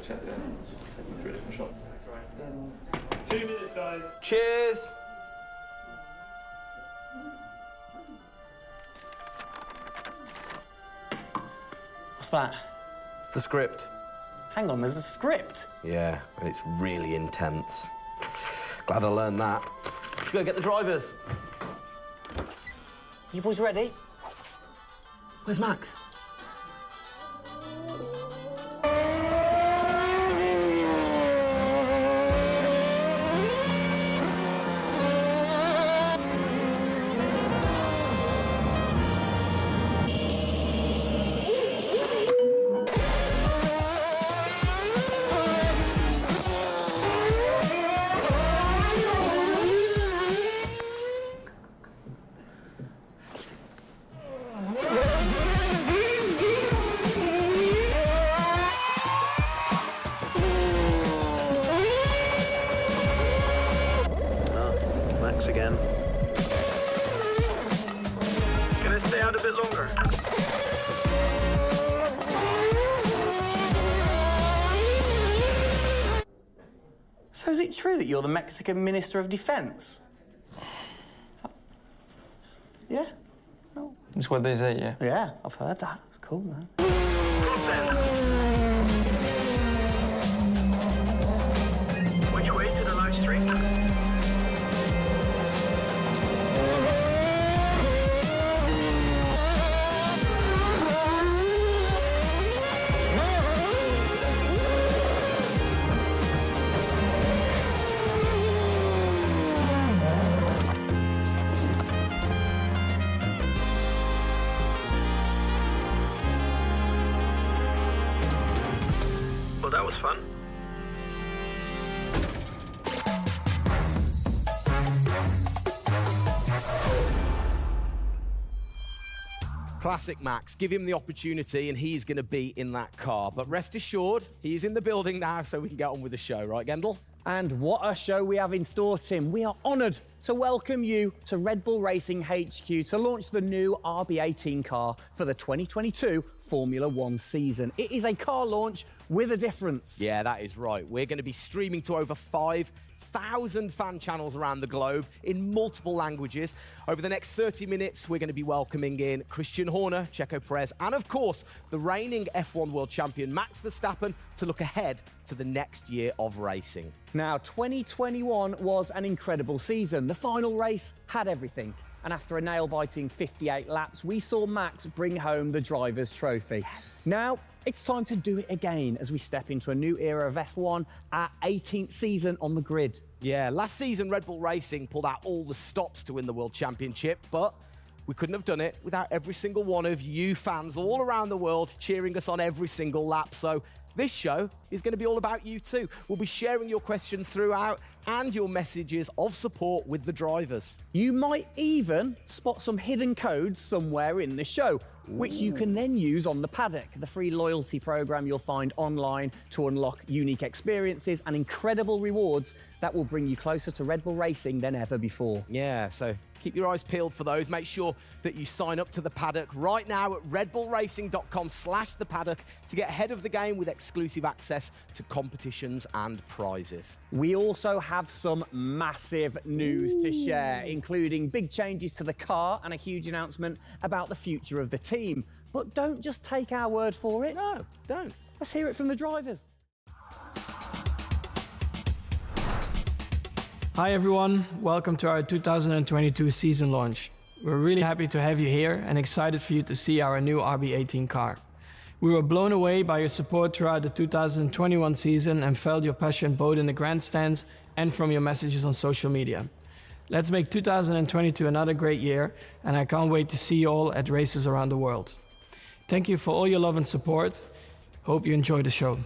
check there. Take them through a different shop. 2 minutes, guys. Cheers. What's that? It's the script. Hang on, there's a script. Yeah, and it's really intense. Glad I learned that. Should go get the drivers. You boys ready? Where's Max? Again. Can I stay out a bit longer? So is it true that you're the Mexican Minister of Defense? Yeah? No. That's what they say, yeah. Yeah, I've heard that. It's cool, man. Which way to the live stream? Well, that was fun. Classic Max. Give him the opportunity and he's going to be in that car. But rest assured, he's in the building now so we can get on with the show, right, Gendel? And what a show we have in store, Tim. We are honoured to welcome you to Red Bull Racing HQ to launch the new RB18 car for the 2022 Formula One season. It is a car launch with a difference. Yeah, that is right. We're going to be streaming to over 5,000 fan channels around the globe in multiple languages. Over the next 30 minutes, we're going to be welcoming in Christian Horner, Checo Perez, and of course, the reigning F1 world champion Max Verstappen to look ahead to the next year of racing. Now, 2021 was an incredible season. The final race had everything. And after a nail-biting 58 laps, we saw Max bring home the Drivers' Trophy. Yes. Now, it's time to do it again as we step into a new era of F1, our 18th season on the grid. Yeah, last season Red Bull Racing pulled out all the stops to win the World Championship, but we couldn't have done it without every single one of you fans all around the world cheering us on every single lap. So this show is going to be all about you too. We'll be sharing your questions throughout and your messages of support with the drivers. You might even spot some hidden codes somewhere in the show, which you can then use on the paddock, the free loyalty program you'll find online to unlock unique experiences and incredible rewards that will bring you closer to Red Bull Racing than ever before. Yeah, so Keep your eyes peeled for those. Make sure that you sign up to The Paddock right now at redbullracing.com/thepaddock to get ahead of the game with exclusive access to competitions and prizes. We also have some massive news to share, including big changes to the car and a huge announcement about the future of the team. But don't just take our word for it. No, don't. Let's hear it from the drivers. Hi everyone, welcome to our 2022 season launch. We're really happy to have you here and excited for you to see our new RB18 car. We were blown away by your support throughout the 2021 season and felt your passion both in the grandstands and from your messages on social media. Let's make 2022 another great year, and I can't wait to see you all at races around the world. Thank you for all your love and support. Hope you enjoy the show.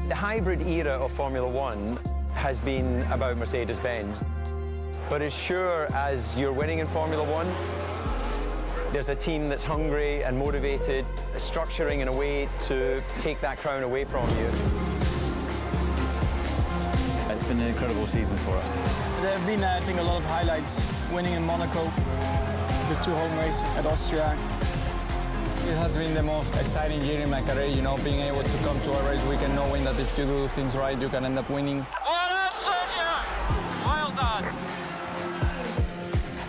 The hybrid era of Formula One has been about Mercedes-Benz. But as sure as you're winning in Formula One, there's a team that's hungry and motivated, structuring in a way to take that crown away from you. It's been an incredible season for us. There have been, I think, a lot of highlights. Winning in Monaco, the 2 home races at Austria. It has been the most exciting year in my career, you know, being able to come to a race weekend knowing that if you do things right, you can end up winning. Well done, Sergio! Well done.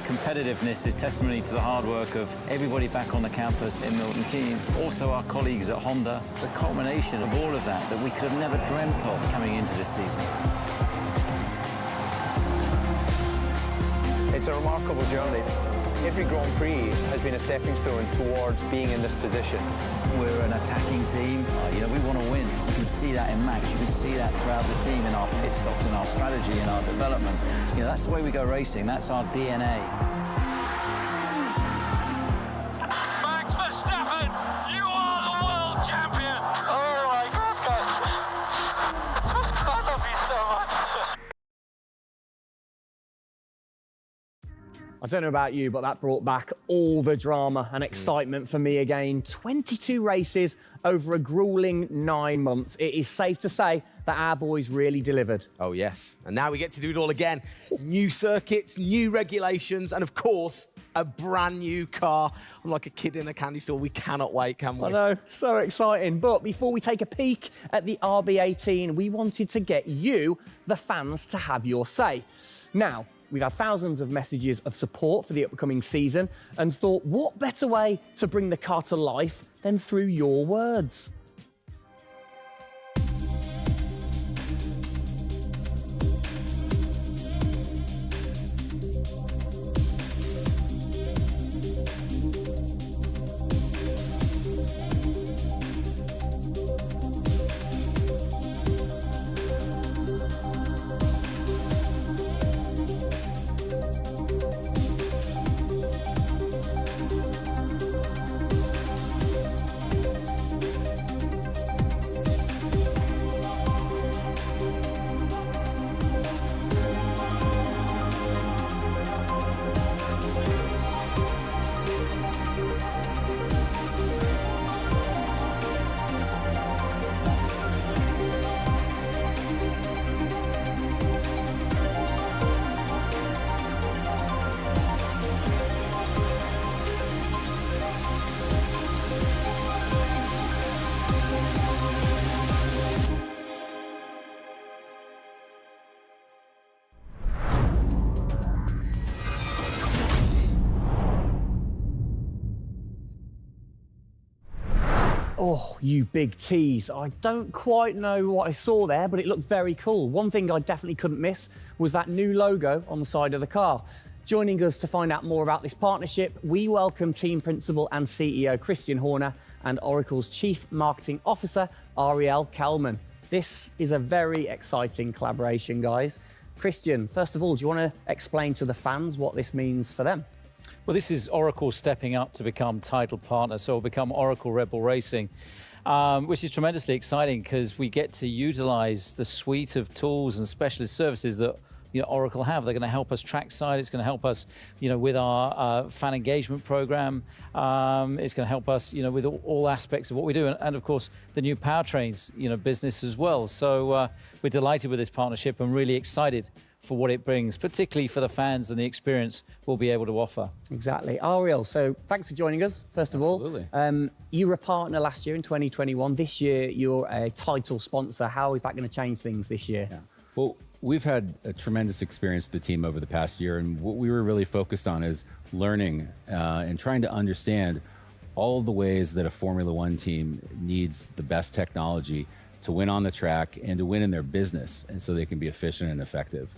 Competitiveness is testimony to the hard work of everybody back on the campus in Milton Keynes, also our colleagues at Honda. It's a culmination of all of that we could have never dreamt of coming into this season. It's a remarkable journey. Every Grand Prix has been a stepping stone towards being in this position. We're an attacking team. You know, we want to win. You can see that in Max. You can see that throughout the team in our pit stops, in our strategy, in our development. You know, that's the way we go racing. That's our DNA. Max Verstappen, you are the world champion! Oh my goodness! I love you so much! I don't know about you, but that brought back all the drama and excitement for me again. 22 races over a grueling 9 months. It is safe to say that our boys really delivered. Oh, yes. And now we get to do it all again. New circuits, new regulations, and of course, a brand new car. I'm like a kid in a candy store. We cannot wait, can we? I know, so exciting. But before we take a peek at the RB18, we wanted to get you, the fans, to have your say. Now, we've had thousands of messages of support for the upcoming season and thought, what better way to bring the car to life than through your words? Oh, you big tease. I don't quite know what I saw there, but it looked very cool. One thing I definitely couldn't miss was that new logo on the side of the car. Joining us to find out more about this partnership, we welcome team principal and CEO Christian Horner and Oracle's Chief Marketing Officer, Ariel Kelman. This is a very exciting collaboration, guys. Christian, first of all, do you want to explain to the fans what this means for them? Well, this is Oracle stepping up to become title partner, so it'll become Oracle Red Bull Racing, which is tremendously exciting because we get to utilize the suite of tools and specialist services that Oracle have. They're going to help us trackside. It's going to help us, with our fan engagement program. It's going to help us, with all aspects of what we do, and of course the new powertrains, business as well. So we're delighted with this partnership and really excited for what it brings, particularly for the fans and the experience we'll be able to offer. Exactly. Ariel, so thanks for joining us, first of all. Absolutely. You were a partner last year in 2021. This year, you're a title sponsor. How is that going to change things this year? Yeah. Well, we've had a tremendous experience with the team over the past year, and what we were really focused on is learning and trying to understand all of the ways that a Formula One team needs the best technology to win on the track and to win in their business, and so they can be efficient and effective.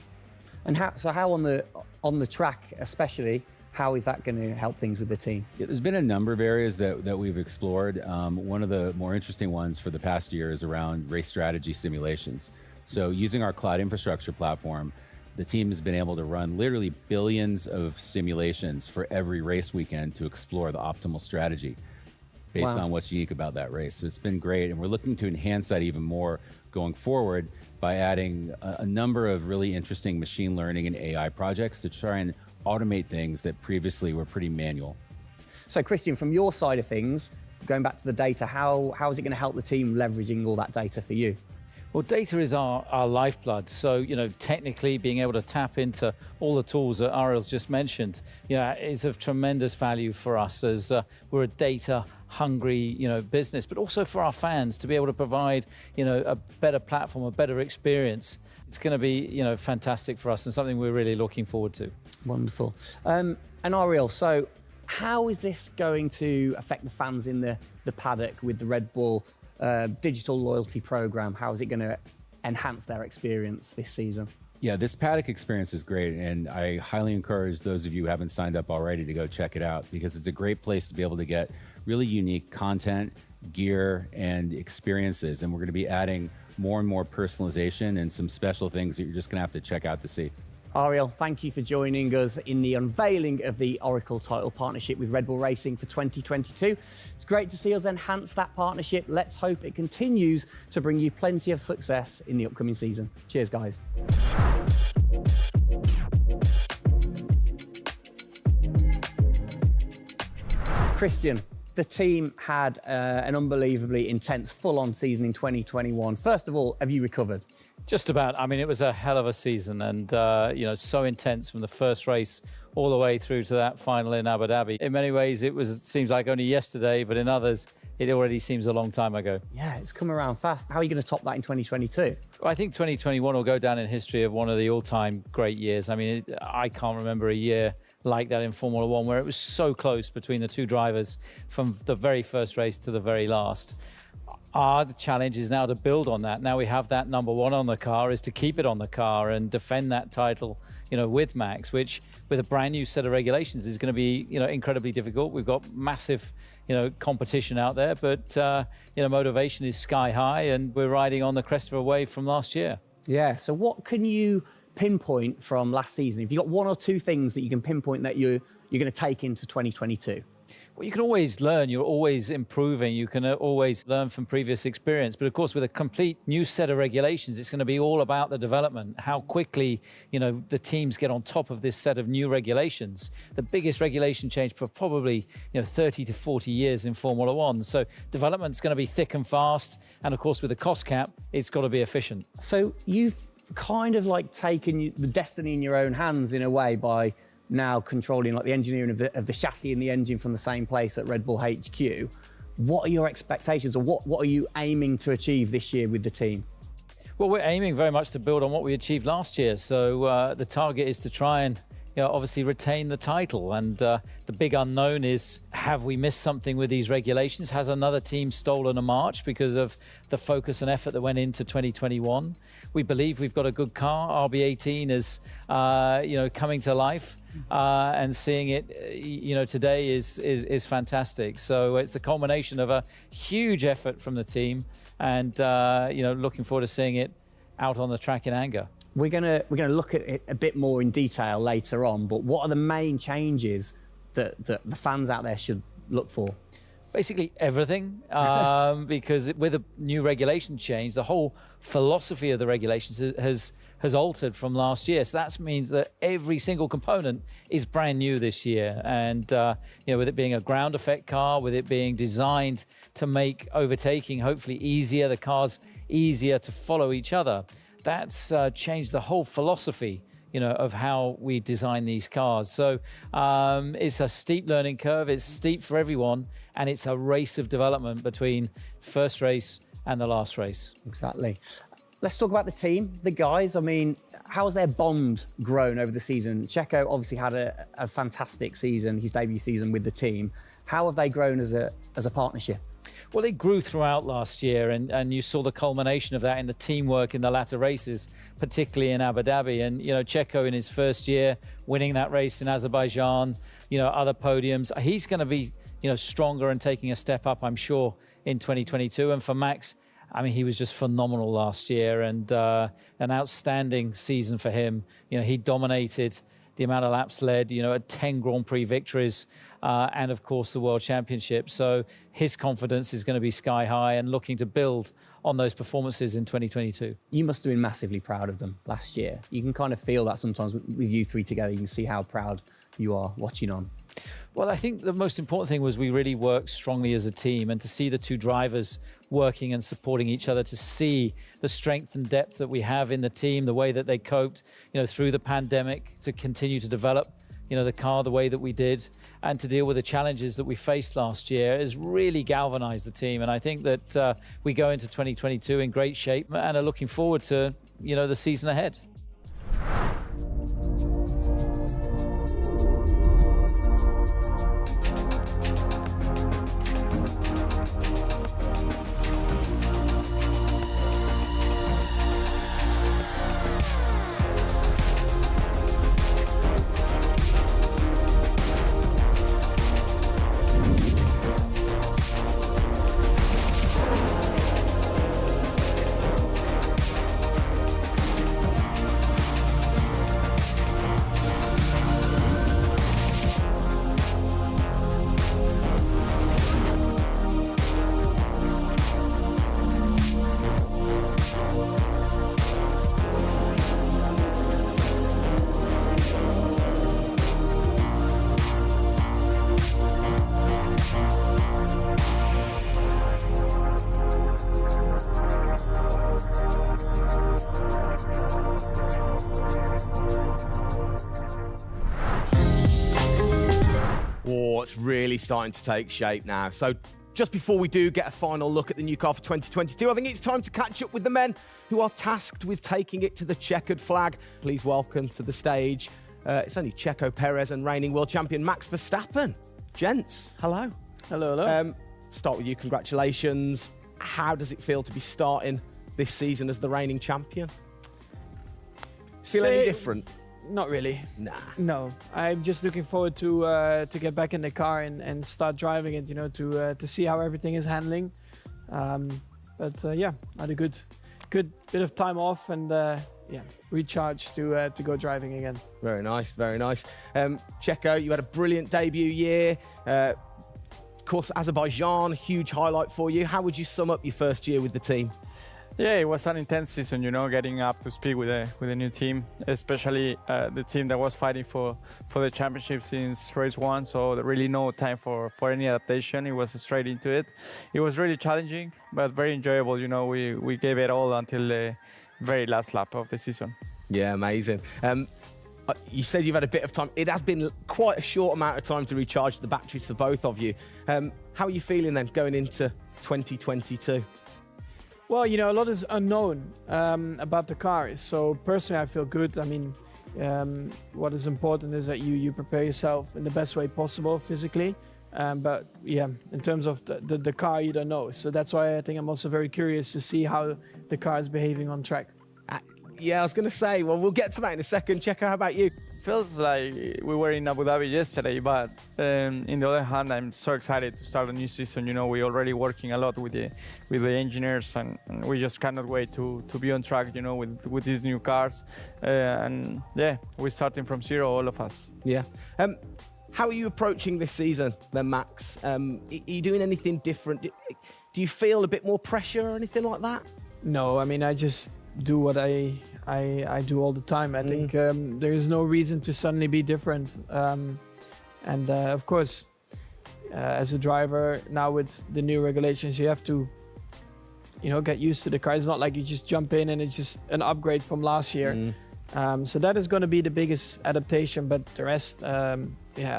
And how on the track especially, how is that going to help things with the team? Yeah, there's been a number of areas that we've explored. One of the more interesting ones for the past year is around race strategy simulations. So using our cloud infrastructure platform, the team has been able to run literally billions of simulations for every race weekend to explore the optimal strategy based on what's unique about that race. So it's been great, and we're looking to enhance that even more going forward by adding a number of really interesting machine learning and AI projects to try and automate things that previously were pretty manual. So Christian, from your side of things, going back to the data, how is it going to help the team leveraging all that data for you? Well, data is our lifeblood. So, technically being able to tap into all the tools that Ariel's just mentioned, is of tremendous value for us as we're a data-hungry, business, but also for our fans to be able to provide, a better platform, a better experience. It's going to be, fantastic for us and something we're really looking forward to. Wonderful. And Ariel, so how is this going to affect the fans in the paddock with the Red Bull digital loyalty program? How is it going to enhance their experience this season? Yeah, this paddock experience is great, and I highly encourage those of you who haven't signed up already to go check it out, because it's a great place to be able to get really unique content, gear, and experiences. And we're going to be adding more and more personalization and some special things that you're just going to have to check out to see. Ariel, thank you for joining us in the unveiling of the Oracle title partnership with Red Bull Racing for 2022. It's great to see us enhance that partnership. Let's hope it continues to bring you plenty of success in the upcoming season. Cheers, guys. Christian, the team had an unbelievably intense, full-on season in 2021. First of all, have you recovered? Just about. I mean, it was a hell of a season, and so intense from the first race all the way through to that final in Abu Dhabi. In many ways, it seems like only yesterday, but in others, it already seems a long time ago. Yeah, it's come around fast. How are you going to top that in 2022? Well, I think 2021 will go down in history of one of the all-time great years. I mean, I can't remember a year like that in Formula One where it was so close between the two drivers from the very first race to the very last. The challenge is now to build on that. Now we have that number one on the car, is to keep it on the car and defend that title, with Max, which with a brand new set of regulations is going to be, incredibly difficult. We've got massive, competition out there, but, motivation is sky high, and we're riding on the crest of a wave from last year. Yeah, so what can you pinpoint from last season? If you've got one or two things that you can pinpoint that you're going to take into 2022? Well, you can always learn. You're always improving. You can always learn from previous experience. But of course, with a complete new set of regulations, it's going to be all about the development, how quickly, the teams get on top of this set of new regulations. The biggest regulation change for probably, 30 to 40 years in Formula One. So development's going to be thick and fast. And of course, with the cost cap, it's got to be efficient. So you've kind of like taken the destiny in your own hands in a way by now controlling like the engineering of the chassis and the engine from the same place at Red Bull HQ. What are your expectations, or what are you aiming to achieve this year with the team? Well, we're aiming very much to build on what we achieved last year. So the target is to try and obviously retain the title. And the big unknown is, have we missed something with these regulations? Has another team stolen a march because of the focus and effort that went into 2021? We believe we've got a good car. RB18 is, coming to life. And seeing it, today is fantastic. So it's a culmination of a huge effort from the team, and looking forward to seeing it out on the track in anger. We're gonna look at it a bit more in detail later on. But what are the main changes that the fans out there should look for? basically everything, because with a new regulation change, the whole philosophy of the regulations has altered from last year. So that means that every single component is brand new this year. And with it being a ground effect car, with it being designed to make overtaking hopefully easier, the cars easier to follow each other, that's changed the whole philosophy of how we design these cars. So it's a steep learning curve. It's steep for everyone, and it's a race of development between first race and the last race. Exactly. Let's talk about the team, the guys. I mean, how's their bond grown over the season? Checo obviously had a fantastic season, his debut season with the team. How have they grown as a partnership? Well, they grew throughout last year, and you saw the culmination of that in the teamwork in the latter races, particularly in Abu Dhabi. And, Checo in his first year, winning that race in Azerbaijan, other podiums. He's going to be, stronger and taking a step up, I'm sure, in 2022. And for Max, I mean, he was just phenomenal last year, and an outstanding season for him. He dominated the amount of laps led, at 10 Grand Prix victories, and of course the World Championship. So his confidence is going to be sky high and looking to build on those performances in 2022. You must have been massively proud of them last year. You can kind of feel that sometimes with you three together. You can see how proud you are watching on. Well, I think the most important thing was we really worked strongly as a team, and to see the two drivers working and supporting each other, to see the strength and depth that we have in the team, the way that they coped, through the pandemic, to continue to develop, the car the way that we did, and to deal with the challenges that we faced last year has really galvanized the team. And I think that we go into 2022 in great shape and are looking forward to, the season ahead. Oh, it's really starting to take shape now. So just before we do get a final look at the new car for 2022, I think it's time to catch up with the men who are tasked with taking it to the checkered flag. Please welcome to the stage, it's only Checo Perez and reigning world champion Max Verstappen. Gents, hello. Hello, hello. Start with you, congratulations. How does it feel to be starting this season as the reigning champion? Feel any different? Not really. Nah. No, I'm just looking forward to get back in the car and start driving it. To see how everything is handling. Yeah, I had a good bit of time off and recharge to go driving again. Very nice, very nice. Checo, you had a brilliant debut year. Of course, Azerbaijan, huge highlight for you. How would you sum up your first year with the team? Yeah, it was an intense season, getting up to speed with a new team, especially the team that was fighting for the championship since race one. So there really no time for any adaptation. It was straight into it. It was really challenging, but very enjoyable. We gave it all until the very last lap of the season. Yeah, amazing. You said you've had a bit of time. It has been quite a short amount of time to recharge the batteries for both of you. How are you feeling then going into 2022? Well, a lot is unknown about the car. So personally, I feel good. I mean, what is important is that you prepare yourself in the best way possible physically. But yeah, in terms of the car, you don't know. So that's why I think I'm also very curious to see how the car is behaving on track. Yeah, I was going to say, well, we'll get to that in a second. Checo, how about you? Feels like we were in Abu Dhabi yesterday, but in the other hand, I'm so excited to start a new season. We're already working a lot with the engineers, and we just cannot wait to be on track, with these new cars. And yeah, we're starting from zero, all of us. Yeah. How are you approaching this season then, Max? Are you doing anything different? Do you feel a bit more pressure or anything like that? No, I mean, I just do what I do all the time. I think there is no reason to suddenly be different. Of course, as a driver, now with the new regulations, you have to, get used to the car. It's not like you just jump in and it's just an upgrade from last year. So that is going to be the biggest adaptation, but the rest, I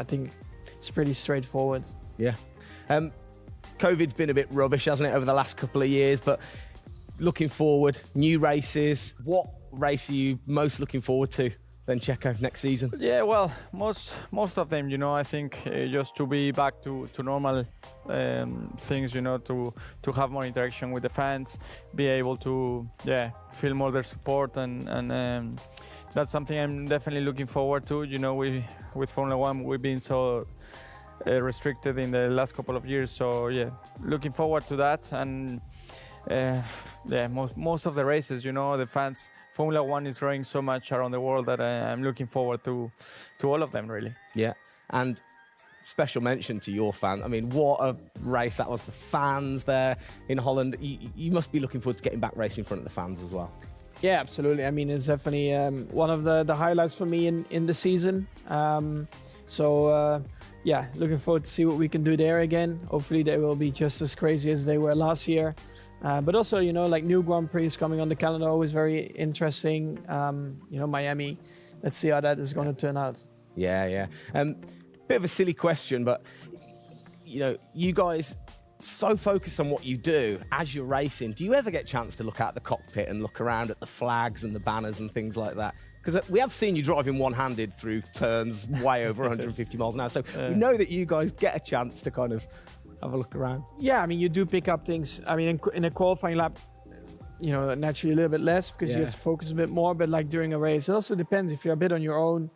think it's pretty straightforward. Yeah. COVID's been a bit rubbish, hasn't it, over the last couple of years, but looking forward, new races. What race are you most looking forward to then, Checo, next season? Yeah, well, most of them, I think just to be back to normal things, to have more interaction with the fans, be able to, feel more their support, and that's something I'm definitely looking forward to. With Formula One, we've been so restricted in the last couple of years, so looking forward to that. And most of the races, the fans, Formula One is growing so much around the world that I'm looking forward to all of them, really. Yeah, and special mention to your fans. I mean, what a race that was. The fans there in Holland. You must be looking forward to getting back racing in front of the fans as well. Yeah, absolutely. I mean, it's definitely one of the highlights for me in the season. Looking forward to see what we can do there again. Hopefully they will be just as crazy as they were last year. But also, like new Grand Prix coming on the calendar, always very interesting. Miami. Let's see how that is going to turn out. Yeah. Bit of a silly question, but you guys so focused on what you do as you're racing. Do you ever get a chance to look out the cockpit and look around at the flags and the banners and things like that? Because we have seen you driving one-handed through turns way over 150 miles an hour. So we know that you guys get a chance to kind of have a look around. Yeah, I mean, you do pick up things. I mean, in a qualifying lap, naturally a little bit less because you have to focus a bit more. But like during a race, it also depends. If you're a bit on your own,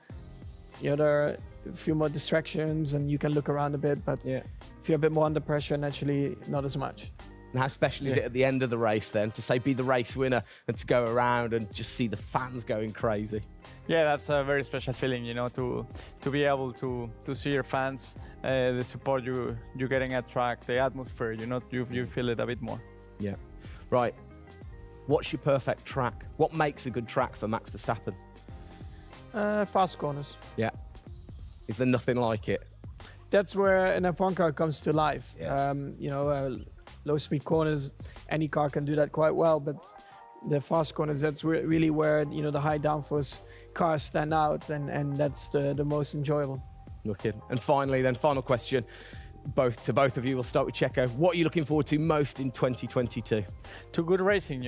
there are a few more distractions and you can look around a bit. But if you're a bit more under pressure, naturally not as much. And how special is it at the end of the race then to say be the race winner and to go around and just see the fans going crazy? Yeah, that's a very special feeling, to be able to see your fans, the support you're getting at track, the atmosphere, you feel it a bit more. Yeah. Right. What's your perfect track? What makes a good track for Max Verstappen? Fast corners. Yeah. Is there nothing like it? That's where an F1 car comes to life. Yeah. Low-speed corners, any car can do that quite well, but the fast corners, that's really where the high downforce cars stand out, and that's the most enjoyable. Looking. And finally, then, final question, both of you. We'll start with Checo. What are you looking forward to most in 2022? To good racing,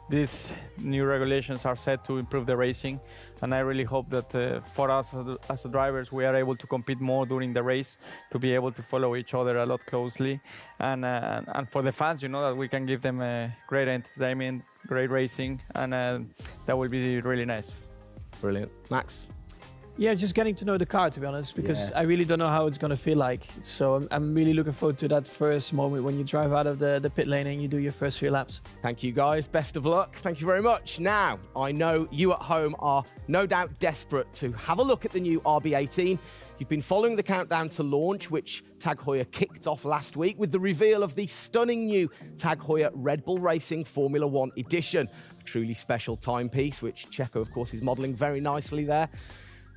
these new regulations are set to improve the racing, and I really hope that for us as drivers, we are able to compete more during the race, to be able to follow each other a lot closely, and for the fans, that we can give them great entertainment, great racing, and that will be really nice. Brilliant. Max? Yeah, just getting to know the car, to be honest, because I really don't know how it's going to feel like. So I'm really looking forward to that first moment when you drive out of the pit lane and you do your first few laps. Thank you, guys. Best of luck. Thank you very much. Now, I know you at home are no doubt desperate to have a look at the new RB18. You've been following the countdown to launch, which Tag Heuer kicked off last week with the reveal of the stunning new Tag Heuer Red Bull Racing Formula One edition. A truly special timepiece, which Checo, of course, is modelling very nicely there.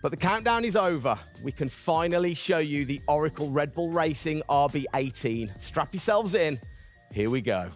But the countdown is over. We can finally show you the Oracle Red Bull Racing RB18. Strap yourselves in. Here we go.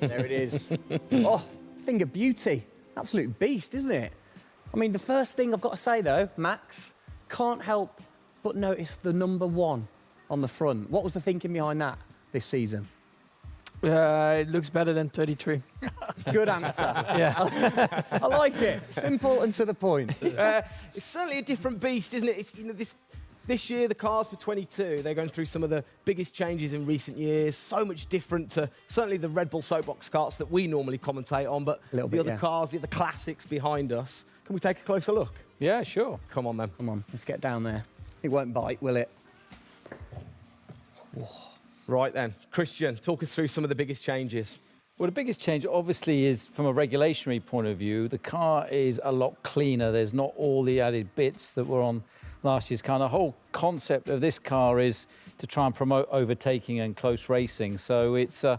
There it is. Oh, thing of beauty. Absolute beast, isn't it? I mean, the first thing I've got to say, though, Max, can't help but notice the number 1 on the front. What was the thinking behind that this season? It looks better than 33. Good answer. Yeah. I like it. Simple and to the point. It's certainly a different beast, isn't it? It's, you know, this year, the cars for 22, they're going through some of the biggest changes in recent years. So much different to certainly the Red Bull Soapbox karts that we normally commentate on, but A little the bit, other yeah. cars, the other classics behind us. Can we take a closer look? Yeah, sure. Come on, then. Come on, let's get down there. It won't bite, will it? Right then, Christian, talk us through some of the biggest changes. Well, the biggest change, obviously, is from a regulatory point of view. The car is a lot cleaner. There's not all the added bits that were on last year's car. And the whole concept of this car is to try and promote overtaking and close racing. So it's a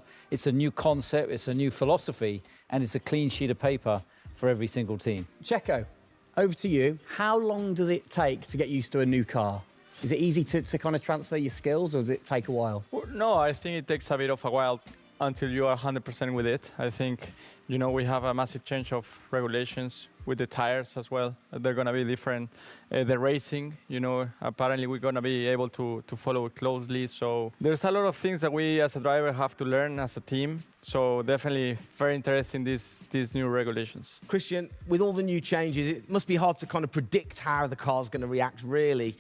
new concept, it's a new philosophy, and it's a clean sheet of paper for every single team. Checo, over to you. How long does it take to get used to a new car? Is it easy to kind of transfer your skills, or does it take a while? Well, no, I think it takes a bit of a while until you are 100% with it. I think, you know, we have a massive change of regulations with the tires as well. They're going to be different. The racing, you know, apparently we're going to be able to follow it closely. So there's a lot of things that we as a driver have to learn as a team. So definitely very interesting, these new regulations. Christian, with all the new changes, it must be hard to kind of predict how the car's going to react, really.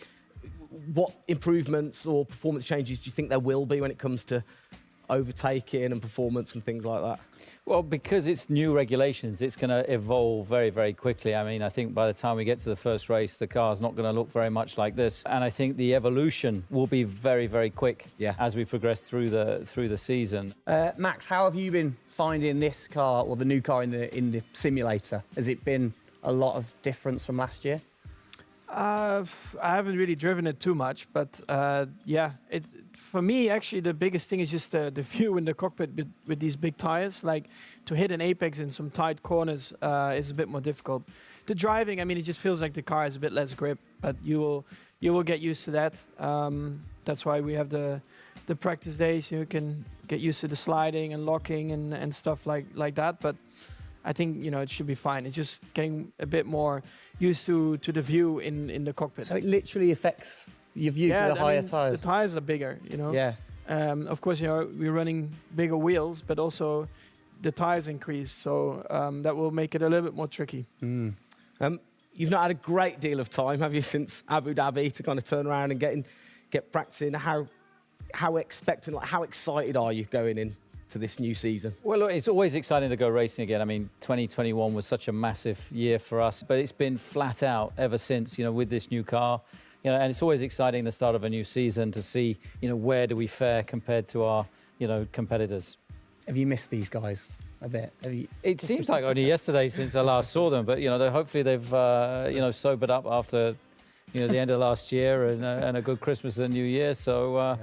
What improvements or performance changes do you think there will be when it comes to overtaking and performance and things like that? Well, because it's new regulations, it's going to evolve very, very quickly. I mean, I think by the time we get to the first race, the car's not going to look very much like this. And I think the evolution will be very, very quick as we progress through the season. Max, how have you been finding this car, or the new car in the simulator? Has it been a lot of difference from last year? I haven't really driven it too much, but yeah, for me, actually, the biggest thing is just the view in the cockpit with these big tires. Like, to hit an apex in some tight corners is a bit more difficult. The driving, I mean, it just feels like the car has a bit less grip, but you will get used to that. That's why we have the practice days. You can get used to the sliding and locking and stuff like that. But I think, you know, it should be fine. It's just getting a bit more used to the view in the cockpit. So it literally affects your view to the higher tyres? The tyres are bigger, you know. Yeah. Of course, you know, we're running bigger wheels, but also the tyres increase. So that will make it a little bit more tricky. You've not had a great deal of time, have you, since Abu Dhabi to kind of turn around and get practicing? How expectant, like, how excited are you going in to this new season? Well, look, it's always exciting to go racing again. I mean, 2021 was such a massive year for us, but it's been flat out ever since, you know, with this new car. You know, and it's always exciting the start of a new season to see, you know, where do we fare compared to our, you know, competitors. Have you missed these guys a bit? It seems like only yesterday since I last saw them, but, you know, hopefully they've, you know, sobered up after, you know, the end of last year and a good Christmas and New Year. So,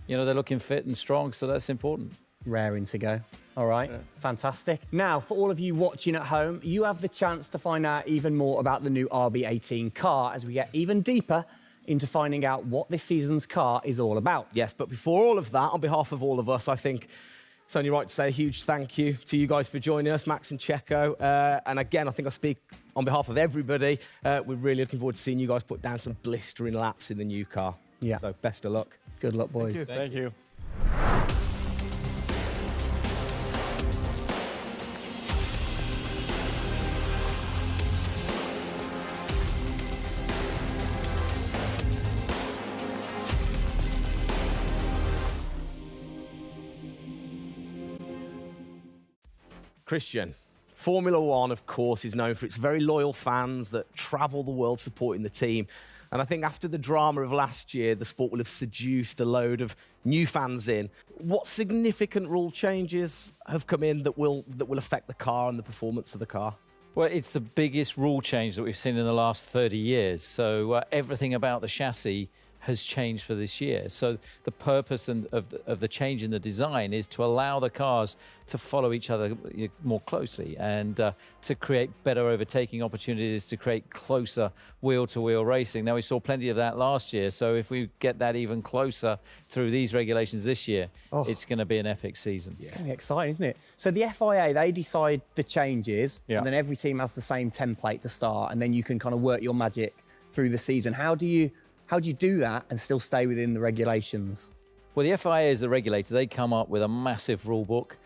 you know, they're looking fit and strong, so that's important. Raring to go. All right, fantastic. Now, for all of you watching at home, you have the chance to find out even more about the new RB18 car as we get even deeper into finding out what this season's car is all about. Yes, but before all of that, on behalf of all of us, I think it's only right to say a huge thank you to you guys for joining us, Max and Checo. And again, I think I speak on behalf of everybody. We're really looking forward to seeing you guys put down some blistering laps in the new car. Yeah. So best of luck. Good luck, boys. Thank you. Christian, Formula One, of course, is known for its very loyal fans that travel the world supporting the team. And I think after the drama of last year, the sport will have seduced a load of new fans in. What significant rule changes have come in that will affect the car and the performance of the car? Well, it's the biggest rule change that we've seen in the last 30 years. So everything about the chassis has changed for this year. So the purpose of the change in the design is to allow the cars to follow each other more closely and to create better overtaking opportunities, to create closer wheel-to-wheel racing. Now, we saw plenty of that last year, so if we get that even closer through these regulations this year, it's going to be an epic season. It's going to be exciting, isn't it? So the FIA, they decide the changes, and then every team has the same template to start, and then you can kind of work your magic through the season. How do you do that and still stay within the regulations? Well, the FIA is the regulator. They come up with a massive rule book.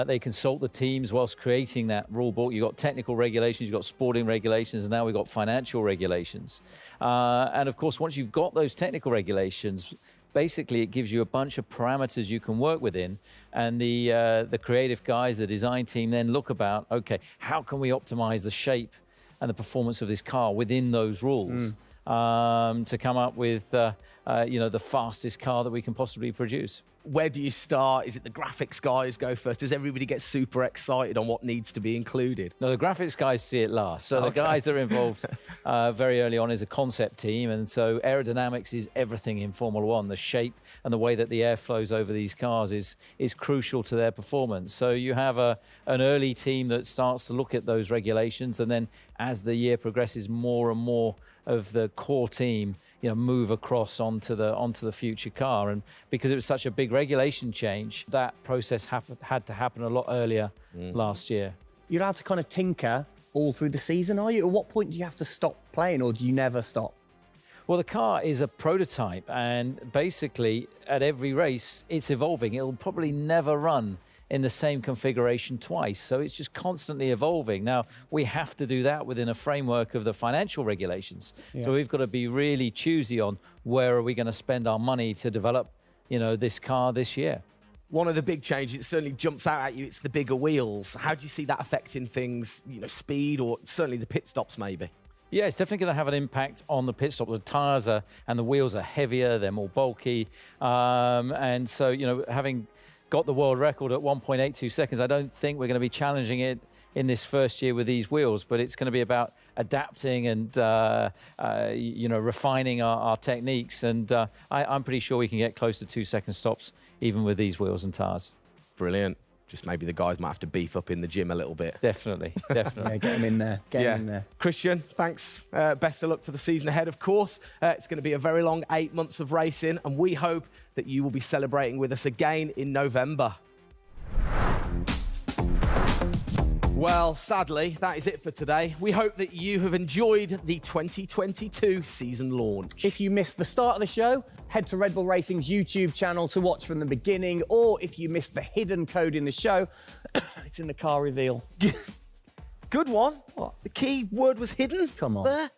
They consult the teams whilst creating that rule book. You've got technical regulations, you've got sporting regulations, and now we've got financial regulations. And of course, once you've got those technical regulations, basically it gives you a bunch of parameters you can work within. And the creative guys, the design team then look about, okay, how can we optimize the shape and the performance of this car within those rules? To come up with, the fastest car that we can possibly produce. Where do you start? Is it the graphics guys go first? Does everybody get super excited on what needs to be included? No, the graphics guys see it last. So the guys that are involved very early on is a concept team. And so aerodynamics is everything in Formula One. The shape and the way that the air flows over these cars is crucial to their performance. So you have an early team that starts to look at those regulations. And then as the year progresses, more and more of the core team move across onto the future car. And because it was such a big regulation change, that process had to happen a lot earlier last year. You're allowed to kind of tinker all through the season, are you? At what point do you have to stop playing, or do you never stop? Well, the car is a prototype, and basically at every race it's evolving. It'll probably never run in the same configuration twice. So it's just constantly evolving. Now, we have to do that within a framework of the financial regulations. So we've got to be really choosy on where are we going to spend our money to develop, this car this year. One of the big changes, it certainly jumps out at you, it's the bigger wheels. How do you see that affecting things, speed, or certainly the pit stops maybe? Yeah, it's definitely going to have an impact on the pit stop. The tyres and the wheels are heavier, they're more bulky. And so, having got the world record at 1.82 seconds. I don't think we're going to be challenging it in this first year with these wheels, but it's going to be about adapting and, refining our techniques. And I'm pretty sure we can get close to 2-second stops even with these wheels and tyres. Brilliant. Just maybe the guys might have to beef up in the gym a little bit. Definitely. Get them in there. Get them in there. Christian, thanks. Best of luck for the season ahead, of course. It's going to be a very long 8 months of racing, and we hope that you will be celebrating with us again in November. Well, sadly, that is it for today. We hope that you have enjoyed the 2022 season launch. If you missed the start of the show, head to Red Bull Racing's YouTube channel to watch from the beginning, or if you missed the hidden code in the show, it's in the car reveal. Good one. What? The key word was hidden? Come on. There.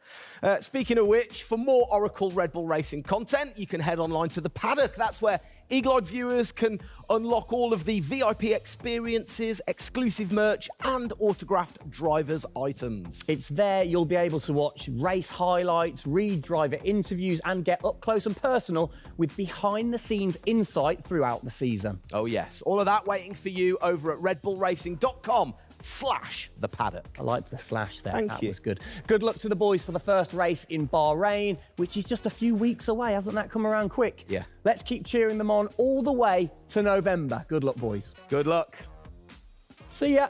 Speaking of which, for more Oracle Red Bull Racing content, you can head online to The Paddock. That's where Eagle-eyed viewers can unlock all of the VIP experiences, exclusive merch, and autographed drivers' items. It's there you'll be able to watch race highlights, read driver interviews, and get up close and personal with behind-the-scenes insight throughout the season. Oh, yes. All of that waiting for you over at redbullracing.com/The Paddock. I liked the slash there. Thank that you. was good. Good luck to the boys for the first race in Bahrain, which is just a few weeks away. Hasn't that come around quick? Yeah. Let's keep cheering them on all the way to November. Good luck, boys. Good luck. See ya.